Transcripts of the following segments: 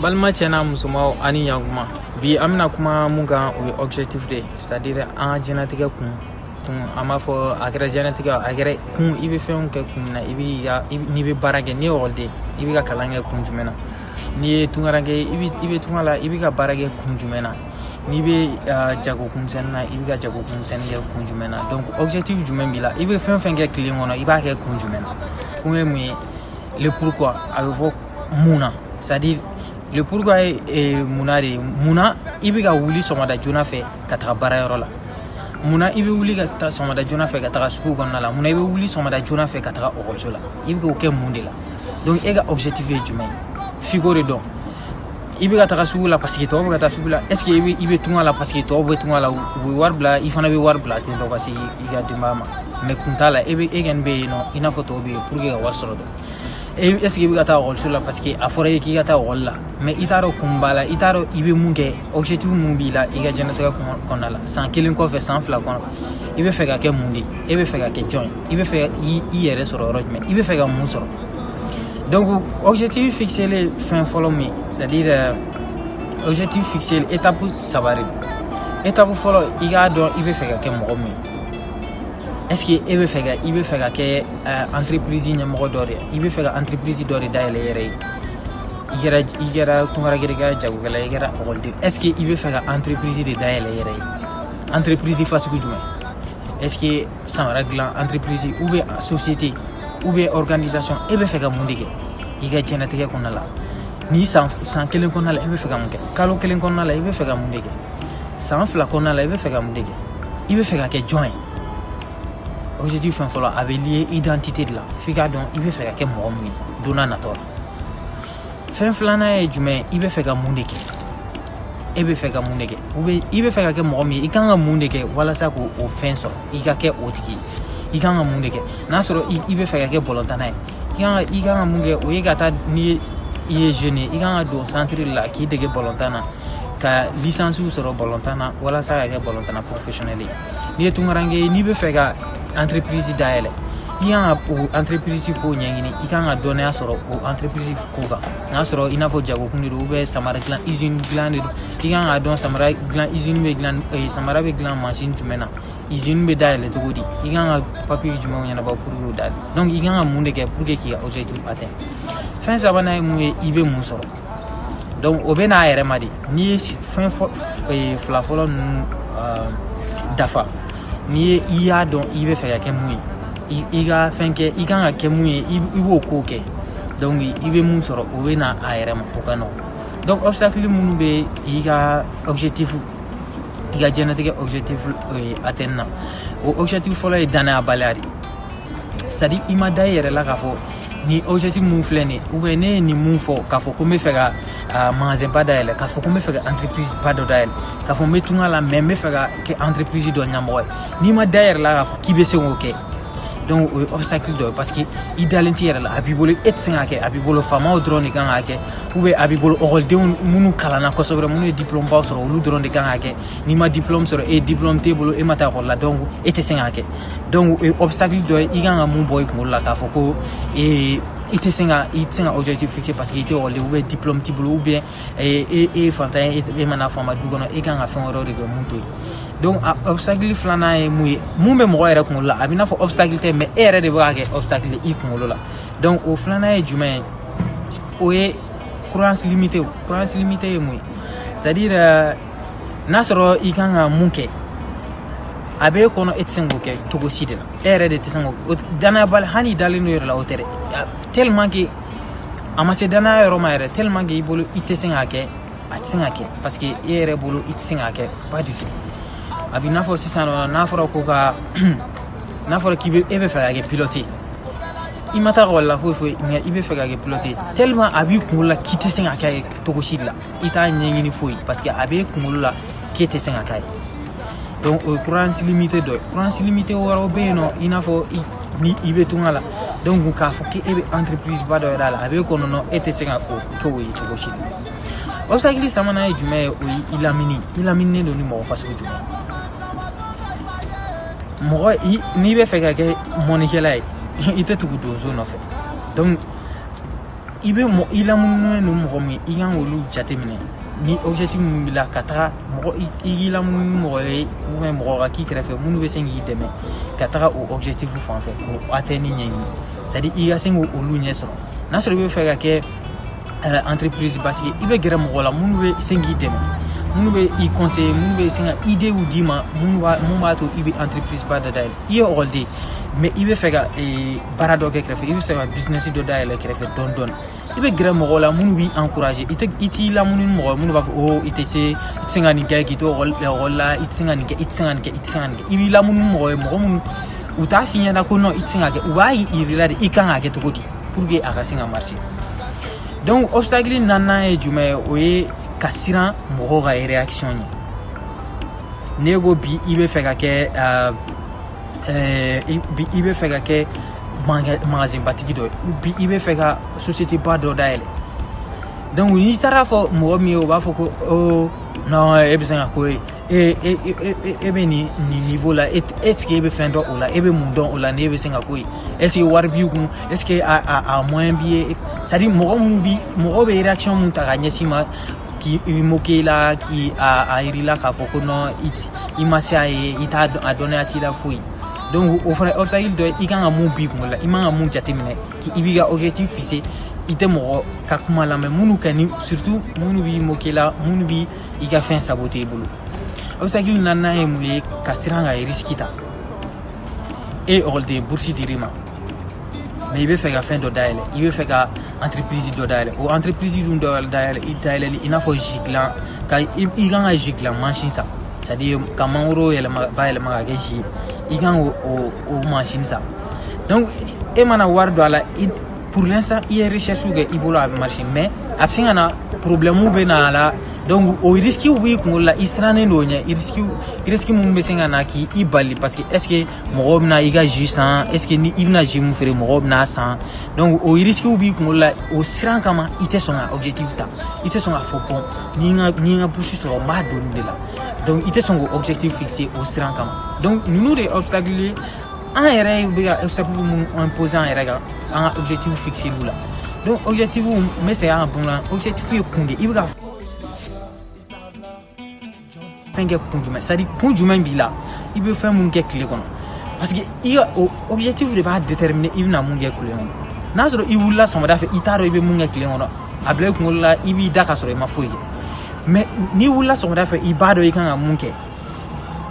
balma cɛna musomaw ani yakuma bi amina kuma mun kan o ye objectif de c'est-à-dire an jɛnatigɛ kun an b'a fɔ a kɛra jɛnatigɛ a kɛra kun i bɛ fɛnw kɛ kun na n'i bɛ baara kɛ n'i ye ɔkɔliden i bɛ ka kalan kɛ kun jumɛn na n'i ye tunkaran kɛ i bɛ tunga la i bɛ ka baara kɛ kun jumɛn na n'i bɛ jago kunmisɛnnin na i bɛ ka jago kunmisɛnnin kɛ kun jumɛn na donc objectif jumɛn b'i la i bɛ fɛn fɛn kɛ tile kɔnɔ i b'a kɛ kun jumɛn na kun ye mun ye le pourquoi a bɛ fɔ mun na c'est-à-dire le pourquoi est muna de muna i bɛ ka wuli sɔgɔmada joona fɛ ka taga baarayɔrɔ la muna i bɛ wuli ka taa sɔgɔmada joona fɛ ka taga sugu kɔnɔna la muna i bɛ wuli sɔgɔmada joona fɛ ka taga ɔkɔliso la i bɛ k'o kɛ mun de la donc e ka objectif ye jumɛn ye f'i k'o de dɔn i bɛ ka taga sugu la parce que tɔw bɛ ka taa sugu la est ce que i bɛ tunga la parce que tɔw bɛ tunga la u bɛ wari bila i fana bɛ wari bila ten tɔ ka se i ka denbaya ma mais kun t'a la e kɔni bɛ yen nɔ i n'a fɔ tɔw bɛ yen pour que ka wari sɔrɔ dɔn est ce que i bɛ ka taa ɔkɔliso la parce que a fɔra i k'i ka taa ɔkɔli la mais i t'a dɔn kun b'a la i t'a dɔn i bɛ mun kɛ objectif mun b'i la i ka diɲɛnatigɛ kɔnɔna la san 1 kɔfɛ san 2 kɔnɔ i bɛ fɛ ka kɛ mun de e bɛ fɛ ka kɛ jɔn ye i bɛ fɛ i yɛrɛ sɔrɔ yɔrɔ jumɛn i bɛ fɛ ka mun sɔrɔ donc objectif fixé le fin fɔlɔ min c'est-à-dire objectif fixé étape 3 de étape fɔlɔ i k'a dɔn i bɛ fɛ ka kɛ mɔgɔ min est ce que e bɛ fɛ ka kɛ entreprise ɲɛmɔgɔ dɔ de i bɛ fɛ ka entreprise dɔ de dayɛlɛ yɛrɛ ye i kɛra tunkarakɛla i kɛra jagokɛla i kɛra ɔkɔliden est ce que i bɛ fɛ ka entreprise de dayɛlɛ yɛrɛ ye entreprise fasugu jumɛn est ce que samara dilan entreprise ou bien société ou bien organisation e bɛ fɛ ka mun de kɛ i ka diɲɛnatigɛ kɔnɔna la ni san 1 kɔnɔna la i bɛ fɛ ka mun kɛ kalo 1 kɔnɔna la i bɛ fɛ ka mun de kɛ san 2 kɔnɔna la i bɛ fɛ ka mun de kɛ i bɛ fɛ ka kɛ jɔn ye objectif fɛn fɔlɔ a bɛ lié identité de la f'i k'a dɔn i bɛ fɛ ka kɛ mɔgɔ min ye don n'a nataw la fɛn filanan ye jumɛn i bɛ fɛ ka mun de kɛ e bɛ fɛ ka mun de kɛ ou bien i bɛ fɛ ka kɛ mɔgɔ min ye i kan ka mun de kɛ walasa k'o fɛn sɔrɔ i ka kɛ o tigi ye i kan ka mun de kɛ n'a sɔrɔ i bɛ fɛ ka kɛ bɔlɔntana ye i kan ka mun kɛ o ye ka taa ni i ye jeune ye i kan ka don centre la k'i dege bɔlɔntan na ka licence sɔrɔ bɔlɔntan na walasa ka kɛ bɔlɔntana professionnel ye n'i ye tunkaranke ye n'i bɛ fɛ ka entreprise dayɛlɛ i kan ka o entreprise ko ɲɛɲini i kan ka dɔnniya sɔrɔ o entreprise ko kan n'a sɔrɔ i n'a fɔ jagokun de don ou bien samara dilan usine dilan de don i kan ka dɔn samara dilan usine bɛ dilan samara bɛ dilan machine jumɛn na usine bɛ dayɛlɛ cogo di i kan ka papier jumɛnw ɲɛnabɔ pour que o dayɛlɛ donc i kan ka mun de kɛ pour que k'i ka objectif atteindre fɛn sabanan ye mun ye i bɛ mun sɔrɔ donc o bɛ n'a yɛrɛ ma de n'i ye fɛn fila fɔlɔ ninnu dafa n'i i y'a dɔn i bɛ fɛ ka kɛ mun ye i ka fɛn kɛ i kan ka kɛ mun ye i b'o ko kɛ donc i bɛ mun sɔrɔ o bɛ na a yɛrɛ ma o ka nɔgɔn donc obstacle minnu bɛ i ka objectif i ka diɲɛnatigɛ objectif atteindre na o objectif fɔlɔ ye danayabaliya de c'est à dire i ma da i yɛrɛ la k'a fɔ ni objectif mun filɛ nin ye ou bien ne ye nin mun fɔ k'a fɔ ko n bɛ fɛ ka magasin ba dayɛlɛ k'a fɔ ko n bɛ fɛ ka entreprise ba dɔ dayɛlɛ k'a fɔ n bɛ tunga la mais n bɛ fɛ ka kɛ entreprise dɔ ɲɛmɔgɔ ye n'i ma da i yɛrɛ la k'a fɔ k'i bɛ se k'o kɛ donc o ye obstacle dɔ ye parce que i dalen t'i yɛrɛ la a b'i bolo e tɛ se k'a kɛ a b'i bolo faamaw dɔrɔn de kan k'a kɛ ou bien a b'i bolo ɔkɔlidenw minnu kalanna kosɛbɛ minnu ye diplôme baw sɔrɔ olu dɔrɔn de kan k'a kɛ n'i ma diplôme sɔrɔ diplôme t'e bolo e ma taa ɔkɔli la donc e tɛ se k'a kɛ donc o ye obstacle dɔ ye i kan ka mun bɔ i kunkolo la k'a fɔ ko i tɛ se ka objectif fixé parce que i tɛ ɔkɔliden ou bien diplôme t'i bolo ou bien e ye fantan ye e mana faama du kɔnɔ e kan ka fɛn wɛrɛw de kɛ mun to ye donc obstacle filanan ye mun ye mun bɛ mɔgɔ yɛrɛ kunkolo la a bɛ n'a fɔ obstacle tɛ mais e yɛrɛ de bɛ k'a kɛ obstacle i kunkolo la donc o filanan ye jumɛn ye o ye croyance limitée ye mun ye c'est à dire n'a sɔrɔ i kan ka mun kɛ a bɛ e kɔnɔ e tɛ se k'o kɛ cogo si de la e yɛrɛ de tɛ se k'o danayabali hali i dalen don yɛrɛ la o tɛ dɛ tellement que a ma se danaya yɔrɔ ma yɛrɛ tellement que i bolo i tɛ se k'a kɛ a tɛ se k'a kɛ parce que e yɛrɛ bolo i tɛ se k'a kɛ pas du tout a bɛ n'a fɔ sisan n'a fɔra ko ka n'a fɔra k'i bɛ e bɛ fɛ ka kɛ pilote i ma taa ɔkɔli la foyi mais i bɛ fɛ ka kɛ pilote tellement a b'i kunkolo la k'i tɛ se k'a kɛ cogo si de la i t'a ɲɛɲini foyi parce que a b'e kunkolo la k'e tɛ se k'a kɛ donc o ye croyance limitée dɔ ye croyance limitée wɛrɛw bɛ yen nɔ i n'a fɔ ni i bɛ tunga la donc k'a fɔ k'e bɛ entreprise ba dɔ yɛrɛ a la a b'e kɔnɔ nɔ e tɛ se ka o kɛ o ye cogo si de la obstacle sabanan ye jumɛn ye o ye i lamini don ni mɔgɔ fasugu jumɛn mɔgɔ n'i bɛ fɛ ka kɛ mɔnikɛla ye i tɛ tugu donso nɔfɛ donc ibe mo ila mun no mo mi igan wolu jatemine ni objectif mun bila kata mo igila mun mo ga ki krefe mun be sengi deme kata o objectif fu fan fait ko atteindre nyani c'est-à-dire iga sengo olu nyeso na so be fega ke entreprise bati ibe gere mo la mun be sengi deme mun be I conseiller mun be senga idée ou dima mun ba to ibe entreprise ba da dai i all day mais ibe fega barado ke krefe ibe sema business do dai le krefe don ibe gere mo la mun wi encourager iti la mun mo ba o ite se itsinga ni ke kito rola itsinga ni ke ibi la mun mo mun uta finya na ko no itsinga ke ubai irila de ikanga ke tokoti pour que akasinga marché donc obstacle nana e jume oye kasira mo ga réaction ni nego bi ibe fega ke ibe fega ke magasin batigi do bi ibe fega société pas do daele donc ni tara fo mo mi o ba fo ko o non e be sanga ko e be ni niveau là est-ce que e be fendo o la e be mundon o la ne be sanga ko est-ce que war bi ku est-ce que a moins bien ça dit mo bi mo be réaction mun ta gagner sima qui mokela qui a irila ka fo ko no imasa e ita a donner à tila fouille donc au frère obstacle de ikanga mon bi ko la imanga mon jatemine ki ibiga objectif fixé ite mo ka kuma la mais munu kani surtout munu bi mokela munu bi iga fin saboter bulu obstacle nana e muye kasiranga riskita et olde boursi dirima mais il veut faire fin de daele il veut faire entreprise de daele ou entreprise de daele il n'a faut giglan ka il gagne giglan machine ça c'est-à-dire comment euro elle ba elle ma gaji il gagne au machine ça donc et mana war do ala pour l'instant il recherche que il bolo marché mais absent na problème ou bena la donc au risque oui qu'on la istrane no nya risque mun besenga na ki ibali parce que est-ce que mo na iga jisan est-ce que ni ibna jimu fere mo na san donc au risque oui qu'on la au sran kama ite songa objectif ta ite songa fopon ni nga pushi so ma don de la donc ite songo objectif fixé au sran kama donc nous des obstacles en ere biga obstacle mun imposant ere ga en objectif fixé là donc objectif mais c'est un bon objectif est kundé iba fenge kunjuma ça dit kunjuma bila il veut faire mon gars clé parce que il a objectif de pas déterminer il na mon gars clé nazoro il wula so da fait itaro ibe mon gars clé on able ko la ibi daka so ma foye mais ni wula so da fait ibado ikanga mon gars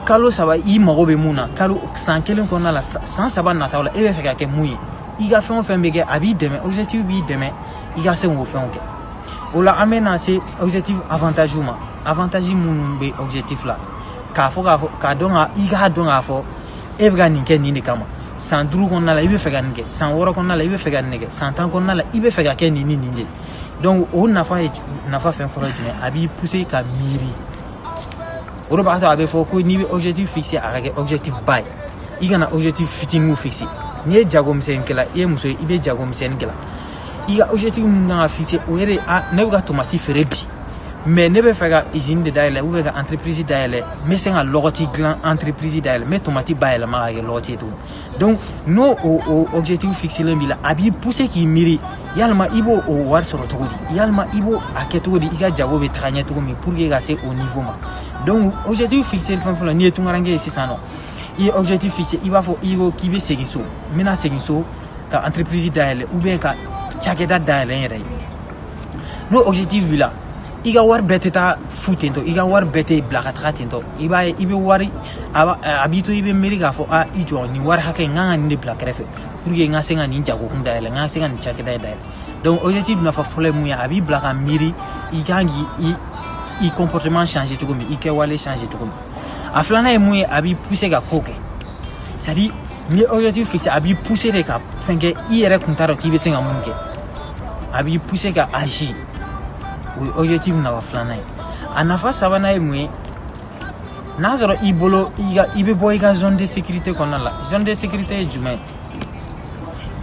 kalo saba i magobe muna kalo sankelen ko na la sans saba na tawla e fe ka muyi iga fait on fait mbege abi demain objectif bi demain iga se on fait on ola amena c'est objectif avantage mon be objectif là ka donga iga donga fo e bga ninke ni kama sans dru kon na la ibe fega ninke sans woro kon na la ibe fega ninke sans tan kon na la ibe fega ke ni ninde donc on na fa fait foro jine abi pousser ka miri oro ba ta abe fo ko ni objectif fixé avec objectif bay iga na objectif fitting ou fixé ni jagom sen kala e muso ibe jagom sen kala iga objectif nga fixé o yere a ne ga tomati ferebi mais ne be fega usine de daile ou be entreprise daile mais c'est un logoti grand entreprise daile mais tomati baile ma ga logoti tout donc no o objectif fixé l'embila abi pousser qui miri yalma ibo o war soro togodi yalma ibo aketogodi iga jago be tranya to mi pour ga c'est au niveau ma donc objectif fixé le fan ni to ngarange c'est ça non et objectif fixé il va faut ibo qui be segiso mena segiso ka entreprise daile ou bien ka chakeda daile yere no objectif là iga war beteta futento iga war bete blakatra tento ibe wari abito ibe meriga fo a ijo ni war hake nganga ni blakrefe pour que nga senga ni jago kunda ele nga senga ni chakeda daile donc objectif na fa fole mu ya abi blaka miri igangi i comportement changer tout comme ike wale changer tout comme aflana e mu abi pousser ga koke ça dit ni objectif fixé abi pousser de ka fenge ire kuntaro ki be senga munke abi pousser ga agir oui objectif na waflana anafa sabana emwe nazoro ibolo ibe boy ga zone de sécurité konna la zone de sécurité jume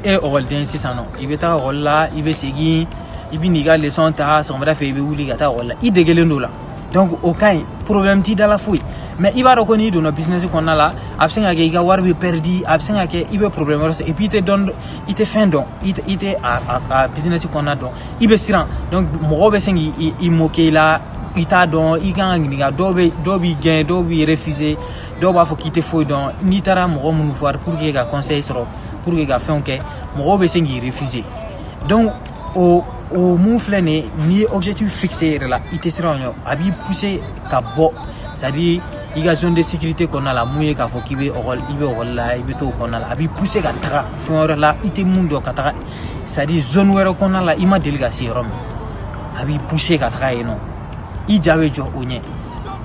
e orol den sisano ibe ta rolla ibe segi ibi niga leçon ta so mada fe ibe wuli ga ta rolla idegele ndola donc o kaɲi problème ti dala foyi mais i b'a dɔn ko n'i donna business kɔnɔna la a bɛ se ka kɛ i ka wari bɛ perdu a bɛ se ka kɛ i bɛ problème wɛrɛ sɔrɔ et puis i tɛ fɛn dɔn i tɛ a business kɔnɔna dɔn i bɛ siran donc mɔgɔw bɛ se k'i moquer i la i t'a dɔn i kan ka ɲininka dɔw b'i gɛn dɔw b'i refuser dɔw b'a fɔ k'i tɛ foyi dɔn n'i taara mɔgɔ minnu voir pour que ka conseil sɔrɔ pour que ka fɛnw kɛ mɔgɔw bɛ se k'i refuser donc o mun filɛ nin ye n'i ye objectif fixé yɛrɛ la i tɛ siran o ɲɛ a b'i pousser ka bɔ c'est à dire i ka zone de sécurité kɔnɔna la mun ye k'a fɔ k'i bɛ ekɔli la i bɛ to o kɔnɔna la a b'i pousser ka taga fɛn wɛrɛ la i tɛ mun dɔn ka taga c'est à dire zone wɛrɛ kɔnɔna la i ma deli ka se yɔrɔ min a b'i pousser ka taga yen nɔ i ja bɛ jɔ o ɲɛ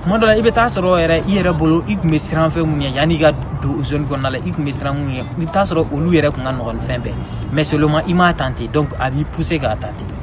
tuma dɔ la i bɛ taa sɔrɔ yɛrɛ i yɛrɛ bolo i tun bɛ siran fɛn mun ɲɛ yanni i ka don zone kɔnɔna la i tun bɛ siran mun ɲɛ i bɛ taa sɔrɔ olu yɛrɛ tun ka nɔgɔn ni fɛn bɛɛ mais seulement i m'a tenté donc a b'i pousser k'a tenté